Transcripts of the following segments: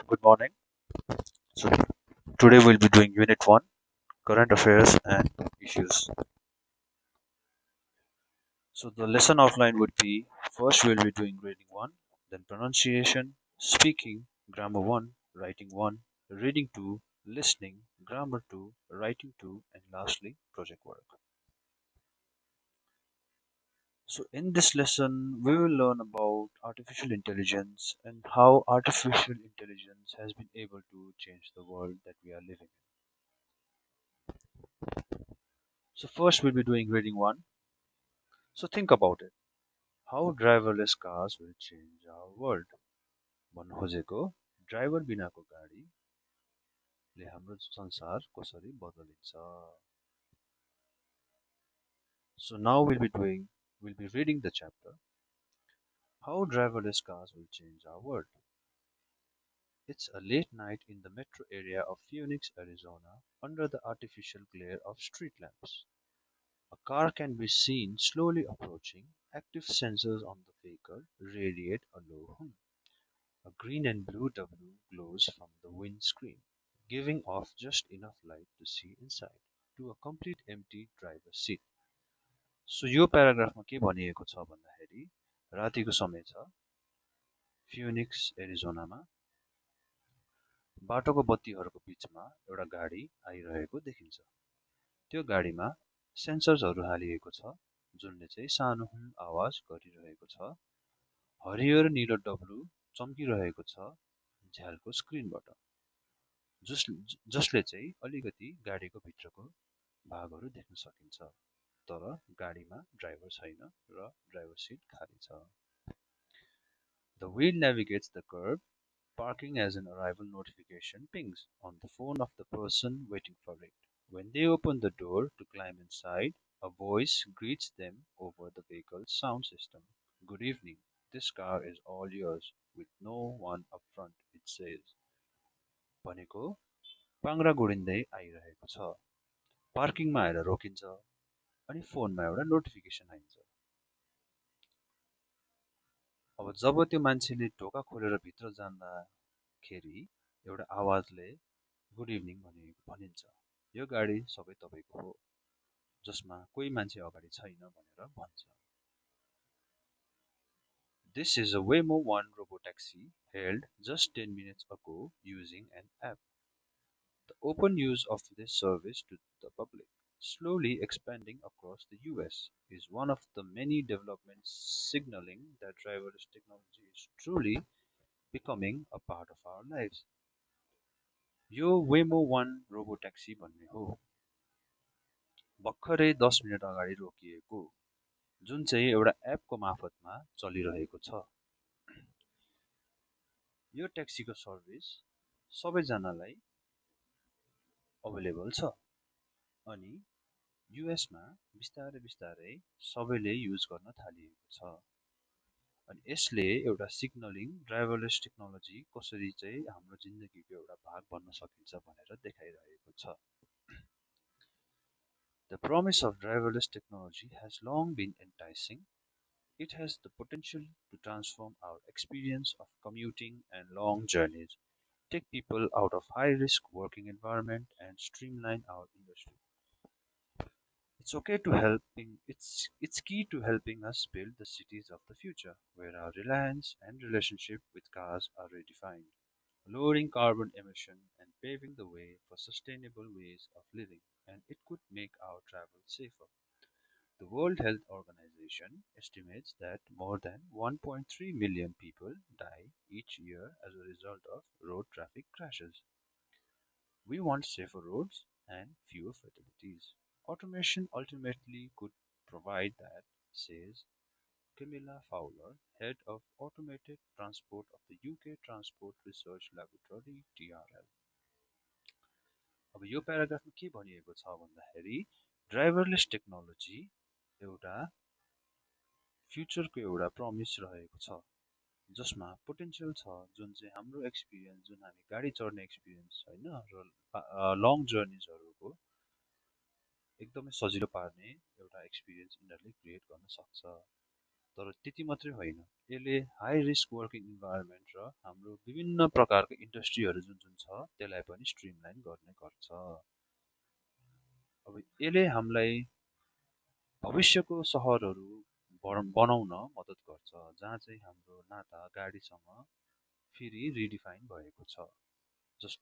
Good morning. So today we'll be doing Unit 1, Current Affairs and Issues. So the lesson outline would be first we'll be doing reading 1, then pronunciation, speaking, grammar 1, writing 1, reading 2, listening, grammar 2, writing 2, and lastly project work. So in this lesson we will learn about artificial intelligence and how artificial intelligence has been able to change the world that we are living in. So first we'll be doing reading 1. So think about it. How driverless cars will change our world. भन्नु खोजेको driver बिनाको गाडीले हाम्रो संसार कसरी बदलिन्छ. So now we'll be reading the chapter How driverless cars will change our world. It's a late night in the metro area of Phoenix, Arizona, under the artificial glare of street lamps. A car can be seen slowly approaching. Active sensors on the vehicle radiate a low hum. A green and blue W glows from the windscreen, giving off just enough light to see inside, to a complete empty driver's seat. So यो प्याराग्राफमा के भनिएको छ भन्दाखेरि रातिको समय छ, फ्युनिक्स एरिजोनामा बाटोको बत्तीहरूको बीचमा एउटा गाडी आइरहेको देखिन्छ. त्यो गाडीमा सेन्सर्सहरू हालिएको छ जुनले चाहिँ सानो हुम आवाज गरिरहेको छ. हरियो र नीलो डब्लु चम्किरहेको छ झ्यालको स्क्रिनबाट, जसले चाहिँ अलिकति गाडीको भित्रको भागहरू देख्न सकिन्छ, तर गाडीमा ड्राइभर छैन र ड्राइभर सिट खाली छ. The wheel navigates the curb, parking as an arrival notification pings on the phone of the person waiting for it. When they open the door to climb inside, a voice greets them over the vehicle's sound system. Good evening. This car is all yours, with no one up front, it says. भनेको पाङ्रा गुडिँदै आइरहेको छ, पार्किङमा आएर रोकिन्छ अनि फोनमा एउटा notification आइन्छ. अब जब त्यो मान्छेले ढोका खोलेर भित्र जाँदाखेरि एउटा आवाजले गुड इभिनिङ भनिन्छ. यो गाडी सबै तपाईँको हो, जसमा कोही मान्छे अगाडि छैन भनेर भन्छ. This is a Waymo 1 robotaxi hailed just 10 minutes ago using an app. The open use of this service to the public, slowly expanding across the US, is one of the many developments signaling that driverless technology is truly becoming a part of our lives. यो Waymo 1 robotaxi भन्ने हो, भर्खरै 10 minute अगाडि रोकिएको, जुन चाहिँ एउटा एपको मार्फतमा चलिरहेको छ. यो ट्याक्सीको सर्भिस सबैजनालाई अवेलेबल छ अनि युएसमा बिस्तारै बिस्तारै सबैले युज गर्न थालिएको छ. अनि यसले एउटा सिग्नलिङ ड्राइभरलेस टेक्नोलोजी कसरी चाहिँ हाम्रो जिन्दगीको एउटा भाग बन्न सकिन्छ भनेर देखाइरहेको छ. The promise of driverless technology has long been enticing. It has the potential to transform our experience of commuting and long journeys, take people out of high-risk working environment, and streamline our industry. It's key to helping us build the cities of the future, where our reliance and relationship with cars are redefined, lowering carbon emission and paving the way for sustainable ways of living, and it could make our travel safer. The World Health Organization estimates that more than 1.3 million people die each year as a result of road traffic crashes. We want safer roads and fewer fatalities. Automation ultimately could provide that, says Camilla Fowler, head of automated transport of the UK Transport Research Laboratory TRL. अब यो प्याराग्राफमा के भनिएको छ भन्दाखेरि ड्राइभरलेस technology एउटा फ्युचरको एउटा promise रहेको छ, जसमा पोटेन्शियल छ, जुन चाहिँ हाम्रो एक्सपिरियन्स, जुन हामी गाडी चढ्ने एक्सपिरियन्स होइन र लङ जर्निजहरूको एकदमै सजिलो पार्ने एउटा एक्सपिरियन्स यिनीहरूले क्रिएट गर्न सक्छ. तर त्यति मात्रै होइन, यसले हाई रिस्क वर्किङ इन्भाइरोमेन्ट र हाम्रो विभिन्न प्रकारको इन्डस्ट्रीहरू जुन जुन छ त्यसलाई पनि स्ट्रिमलाइन गर्ने गर्छ। अब यसले हामीलाई भविष्यको सहरहरू बनाउन मद्दत गर्छ जहाँ चाहिँ हाम्रो नाता गाडीसँग फेरि रिडिफाइन भएको छ। जस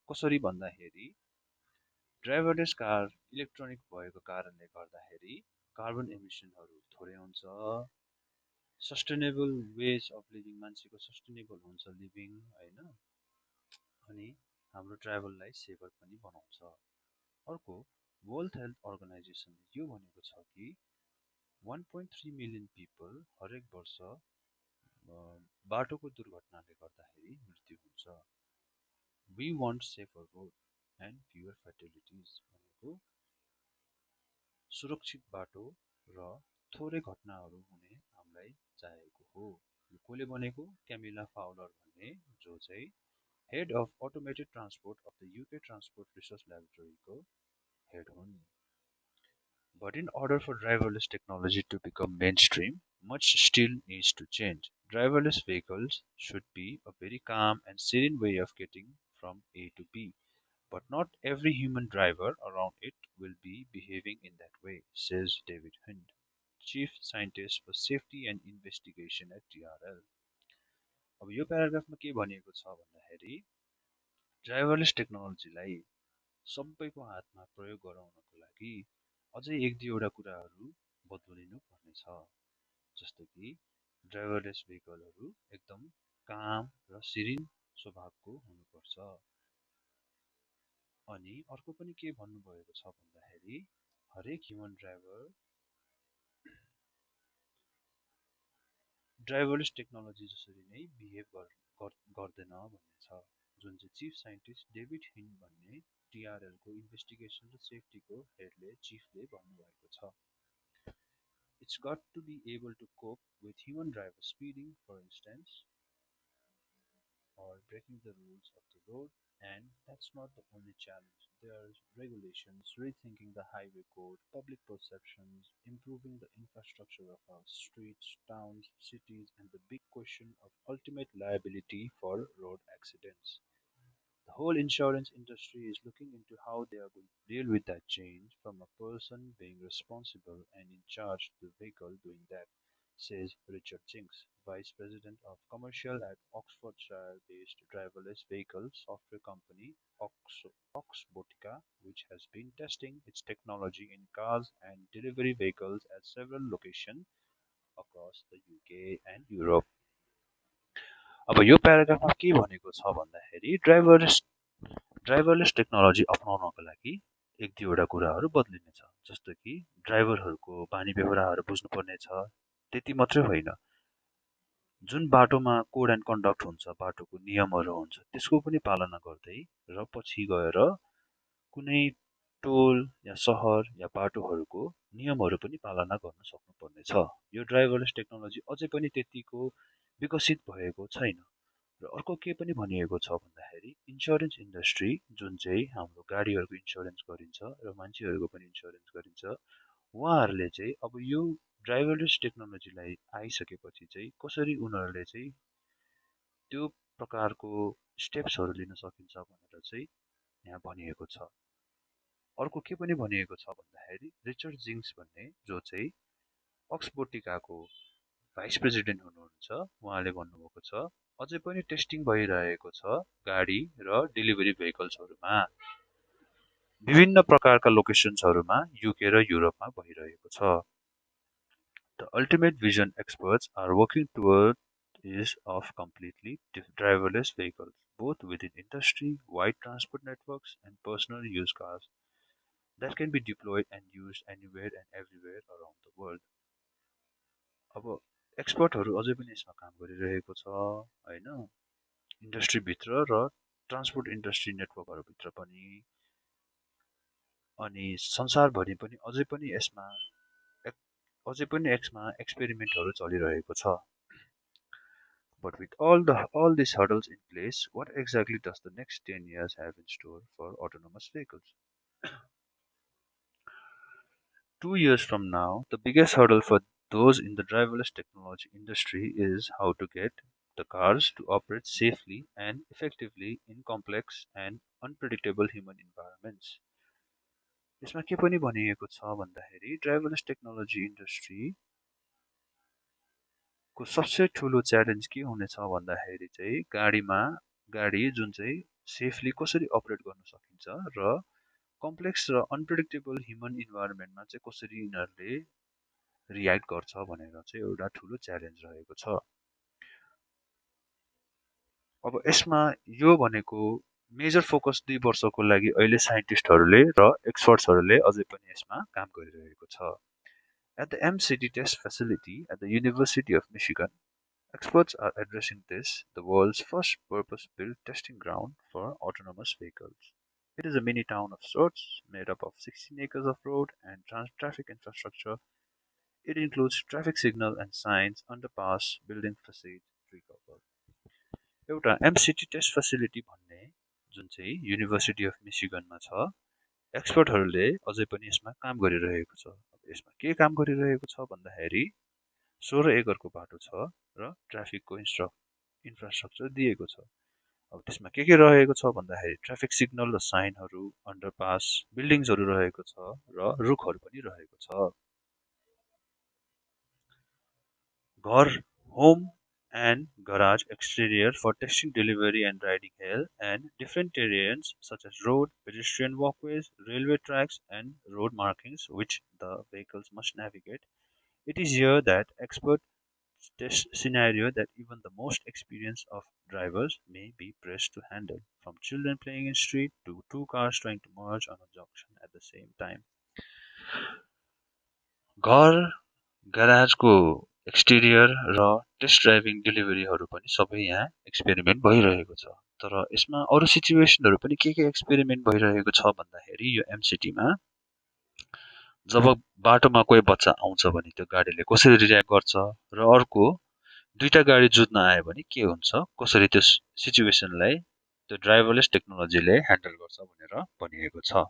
कसरी भन्दाखेरि ड्राइभरलेस कार इलेक्ट्रोनिक भएको कारणले गर्दाखेरि कार्बन एमिसनहरू थोरै हुन्छ, सस्टेनेबल वेज अफ लिभिङ, मान्छेको सस्टेनेबल हुन्छ लिभिङ होइन, अनि हाम्रो ट्राभललाई सेफर पनि बनाउँछ। अर्को, वर्ल्ड हेल्थ अर्गनाइजेसनले यो भनेको छ कि 1.3 मिलियन पिपल हरेक वर्ष बाटोको दुर्घटनाले गर्दाखेरि मृत्यु हुन्छ। We want safer road and fewer fatalities भनेको सुरक्षित बाटो र थोरै घटनाहरू हुने हामीलाई चाहेको हो। यो कसले भनेको? क्यामिला फाउलर भन्ने, जो चाहिँ head of automated transport of the UK transport research ल्याबोरेटरीको हेड हुन्। But in order for driverless technology to become mainstream, much still needs to change. Driverless vehicles should be a very calm and serene way of getting from A to B. But not every human driver around it will be behaving in that way, says David Hind, Chief Scientist for Safety and Investigation at DRL. अब यो प्याराग्राफमा के भनिएको छ भन्दाखेरि ड्राइभरलेस टेक्नोलोजीलाई सबैको हातमा प्रयोग गराउनको लागि अझै एक दुईवटा कुराहरू बदलिनु पर्नेछ। जस्तो कि ड्राइभरलेस भेहिकलहरू एकदम काम र सिरिन स्वभावको हुनुपर्छ। अनि अर्को पनि के भन्नुभएको छ भन्दाखेरि हरेक ह्युमन ड्राइभरलेस टेक्नोलोजी जसरी नै बिहेभ गर्दैन भन्ने छ, जुन चाहिँ चिफ साइन्टिस्ट डेभिड हिन्ड भन्ने टिआरएलको इन्भेस्टिगेसन र सेफ्टीको हेडले चिफले भन्नुभएको छ। It's got to be able to cope with human driver speeding, for instance, or breaking the rules of the road. And that's not the only challenge. There are regulations, rethinking the highway code, public perceptions, improving the infrastructure of our streets, towns, cities, and the big question of ultimate liability for road accidents. The whole insurance industry is looking into how they are going to deal with that change from a person being responsible and in charge to the vehicle doing that, says Richard Jinks, Vice President of Commercial at Oxfordshire-based driverless vehicle software company Oxbotica, which has been testing its technology in cars and delivery vehicles at several locations across the UK and Europe. अब यो प्याराग्राफमा के भनेको छ भन्दाखेरि ड्राइभरलेस technology अपनाउनको लागि एक दुईवटा कुराहरू बदलिनेछ। जस्तो कि ड्राइभरहरूको बानी व्यवहारहरू बुझ्नुपर्ने छ। त्यति मात्रै होइन, जुन बाटोमा कोड एन्ड कन्डक्ट हुन्छ, बाटोको नियमहरू हुन्छ, त्यसको पनि पालना गर्दै र पछि गएर कुनै टोल या सहर या बाटोहरूको नियमहरू पनि पालना गर्न सक्नुपर्नेछ। यो ड्राइभरलेस टेक्नोलोजी अझै पनि त्यतिको विकसित भएको छैन। र अर्को के पनि भनिएको छ भन्दाखेरि इन्सुरेन्स इन्डस्ट्री, जुन चाहिँ हाम्रो गाडीहरूको इन्सुरेन्स गरिन्छ र मान्छेहरूको पनि इन्सुरेन्स गरिन्छ, उहाँहरूले चाहिँ अब यो ड्राइभरलेस टेक्नोलोजीलाई आइसकेपछि चाहिँ कसरी उनीहरूले चाहिँ त्यो प्रकारको स्टेप्सहरू लिन सकिन्छ भनेर चाहिँ यहाँ भनिएको छ। अर्को के पनि भनिएको छ भन्दाखेरि रिचर्ड जिङ्स भन्ने, जो चाहिँ अक्सबोटिकाको भाइस प्रेसिडेन्ट हुनुहुन्छ, उहाँले भन्नुभएको छ अझै पनि टेस्टिङ भइरहेको छ गाडी र डेलिभरी भेहिकल्सहरूमा, विभिन्न प्रकारका लोकेसन्सहरूमा युके र युरोपमा भइरहेको छ। The ultimate vision experts are working toward is of completely driverless vehicles, both within industry, wide transport networks, and personal use cars that can be deployed and used anywhere and everywhere around the world. अब एक्सपर्टहरू अझै पनि यसमा काम गरिरहेको छ होइन, इन्डस्ट्रीभित्र र transport industry नेटवर्कहरूभित्र पनि, अनि संसारभरि पनि अझै पनि यसमा एक्सपेरिमेन्टहरू चलिरहेको छ। But with all these hurdles in place, what exactly does the next 10 years have in store for autonomous vehicles? 2 years from now, the biggest hurdle for those in the driverless technology industry is how to get the cars to operate safely and effectively in complex and unpredictable human environments. यसमा के पनि भनिएको छ भन्दाखेरि ड्राइभरलेस technology इन्डस्ट्रीको सबसे ठुलो challenge के हुनेछ भन्दाखेरि चाहिँ गाडी जुन चाहिँ सेफली कसरी अपरेट गर्न सकिन्छ र कम्प्लेक्स र अनप्रेडिक्टेबल ह्युमन इन्भाइरोमेन्टमा चाहिँ कसरी यिनीहरूले रियाक्ट गर्छ भनेर चाहिँ एउटा ठुलो च्यालेन्ज रहेको छ। अब यसमा यो भनेको मेजर फोकस 2 वर्षको लागि अहिले साइन्टिस्टहरूले र एक्सपर्ट्सहरूले अझै पनि यसमा काम गरिरहेको छ। At the MCT test facility at the University of Michigan, experts are addressing this, the world's first purpose-built testing ground for autonomous vehicles. It is a mini town of sorts, made up of 16 acres of road and traffic infrastructure. It includes traffic signal and signs, underpass, building facade, tree cover. एउटा MCT test facility भन्ने जुन चाहिँ university of मिशिगनमा छ, एक्सपर्टहरूले अझै पनि यसमा काम गरिरहेको छ। यसमा के काम गरिरहेको छ भन्दाखेरि 16 एकरको बाटो छ र ट्राफिकको इन्फ्रास्ट्रक्चर दिएको छ। अब त्यसमा के रहेको छ भन्दाखेरि ट्राफिक सिग्नल र साइनहरू, अन्डरपास, बिल्डिङ्सहरू रहेको छ र रुखहरू पनि रहेको छ। घर, home and garage exterior for testing delivery and riding hail and different terrains such as road, pedestrian walkways, railway tracks and road markings which the vehicles must navigate. It is here that experts test scenario that even the most experienced of drivers may be pressed to handle, from children playing in street to two cars trying to merge on a junction at the same time. घर, ग्याराजको exterior र test driving डेलिभरीहरू पनि सबै यहाँ experiment भइरहेको छ। तर यसमा अरू सिचुएसनहरू पनि के एक्सपेरिमेन्ट भइरहेको छ भन्दाखेरि यो एमसिटीमा जब बाटोमा कोही बच्चा आउँछ भने त्यो गाडीले कसरी रियाक्ट गर्छ र अर्को दुईटा गाडी जुझ्न आयो भने के हुन्छ, कसरी त्यो सिचुएसनलाई त्यो ड्राइभरलेस टेक्नोलोजीले ह्यान्डल गर्छ भनेर भनिएको छ।